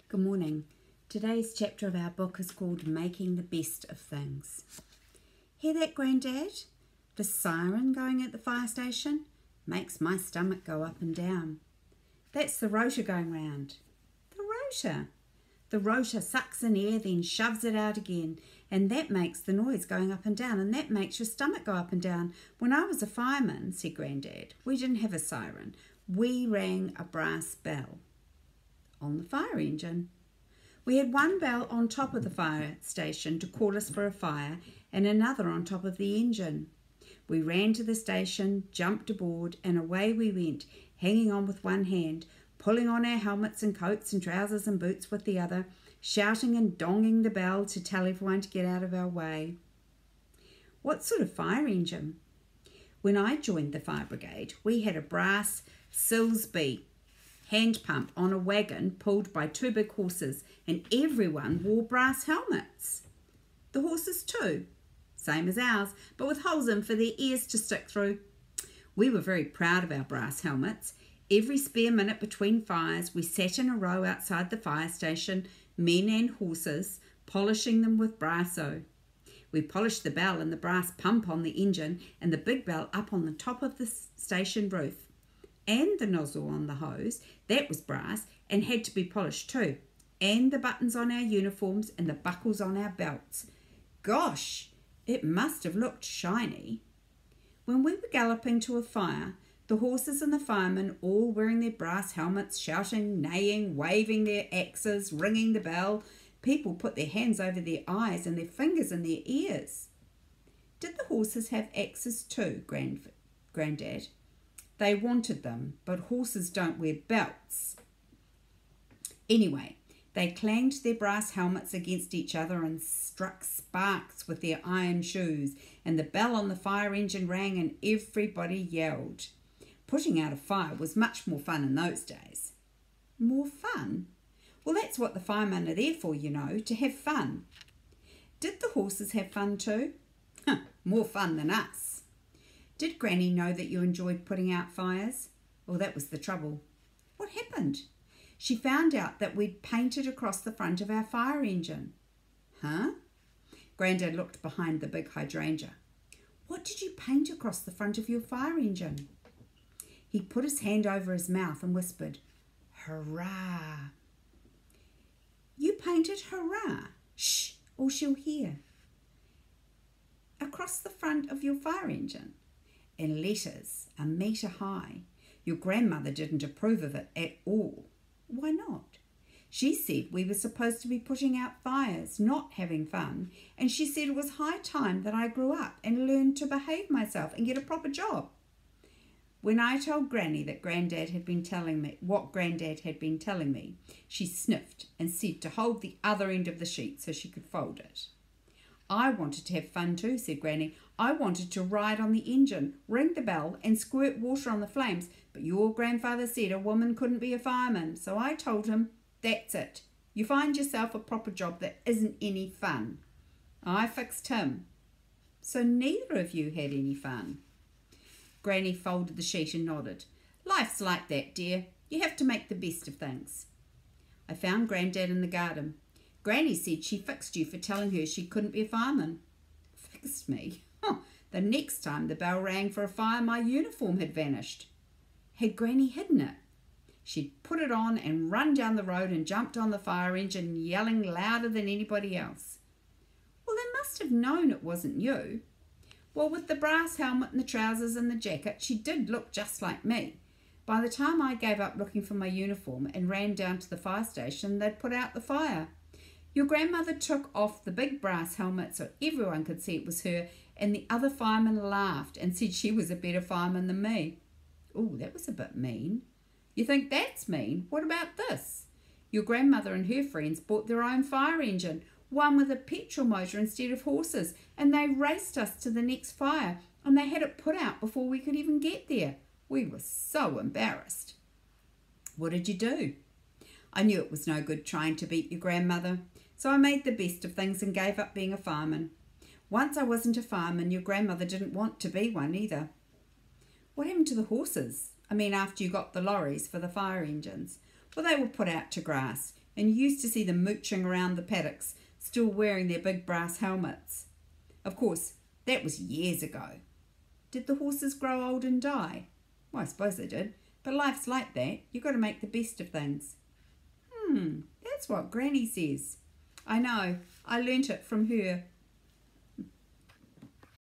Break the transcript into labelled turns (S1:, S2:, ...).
S1: Good morning. Today's chapter of our book is called Making the Best of Things. Hear that, Grandad? The siren going at the fire station makes my stomach go up and down. That's the rotor going round. The rotor? The rotor sucks in air, then shoves it out again, and that makes the noise going up and down, and that makes your stomach go up and down. When I was a fireman, said Grandad, we didn't have a siren. We rang a brass bell on the fire engine. We had one bell on top of the fire station to call us for a fire and another on top of the engine. We ran to the station, jumped aboard, and away we went, hanging on with one hand, pulling on our helmets and coats and trousers and boots with the other, shouting and donging the bell to tell everyone to get out of our way. What sort of fire engine? When I joined the fire brigade, we had a brass Silsby hand pump on a wagon pulled by two big horses, and everyone wore brass helmets. The horses too, same as ours, but with holes in for their ears to stick through. We were very proud of our brass helmets. Every spare minute between fires, we sat in a row outside the fire station, men and horses, polishing them with brasso. We polished the bell and the brass pump on the engine and the big bell up on the top of the station roof. And the nozzle on the hose, that was brass and had to be polished too. And the buttons on our uniforms and the buckles on our belts. Gosh, it must have looked shiny. When we were galloping to a fire, the horses and the firemen all wearing their brass helmets, shouting, neighing, waving their axes, ringing the bell. People put their hands over their eyes and their fingers in their ears. Did the horses have axes too, Grandad? They wanted them, but horses don't wear belts. Anyway, they clanged their brass helmets against each other and struck sparks with their iron shoes, and the bell on the fire engine rang and everybody yelled. Putting out a fire was much more fun in those days. More fun? Well, that's what the firemen are there for, you know, to have fun. Did the horses have fun too? More fun than us. Did Granny know that you enjoyed putting out fires? Well, that was the trouble. What happened? She found out that we'd painted across the front of our fire engine. Huh? Grandad looked behind the big hydrangea. What did you paint across the front of your fire engine? He put his hand over his mouth and whispered, Hurrah! You painted hurrah? Shh, or she'll hear. Across the front of your fire engine? In letters, a metre high. Your grandmother didn't approve of it at all. Why not? She said we were supposed to be putting out fires, not having fun, and she said it was high time that I grew up and learned to behave myself and get a proper job. When I told Granny that Grandad had been telling me what Grandad had been telling me, she sniffed and said to hold the other end of the sheet so she could fold it. I wanted to have fun too, said Granny. I wanted to ride on the engine, ring the bell and squirt water on the flames, but your grandfather said a woman couldn't be a fireman, so I told him, that's it. You find yourself a proper job that isn't any fun. I fixed him. So neither of you had any fun. Granny folded the sheet and nodded. Life's like that, dear. You have to make the best of things. I found Grandad in the garden. Granny said she fixed you for telling her she couldn't be a fireman. Fixed me? The next time the bell rang for a fire, my uniform had vanished. Had Granny hidden it? She'd put it on and run down the road and jumped on the fire engine, yelling louder than anybody else. Well, they must have known it wasn't you. Well, with the brass helmet and the trousers and the jacket, she did look just like me. By the time I gave up looking for my uniform and ran down to the fire station, they'd put out the fire. Your grandmother took off the big brass helmet so everyone could see it was her, and the other firemen laughed and said she was a better fireman than me. Oh, that was a bit mean. You think that's mean? What about this? Your grandmother and her friends bought their own fire engine, one with a petrol motor instead of horses, and they raced us to the next fire, and they had it put out before we could even get there. We were so embarrassed. What did you do? I knew it was no good trying to beat your grandmother, so I made the best of things and gave up being a fireman. Once I wasn't a fireman, your grandmother didn't want to be one either. What happened to the horses? I mean, after you got the lorries for the fire engines? Well, they were put out to grass. and used to see them mooching around the paddocks, still wearing their big brass helmets. Of course, that was years ago. Did the horses grow old and die? Well, I suppose they did, but life's like that. You've got to make the best of things. That's what Granny says. I know, I learnt it from her.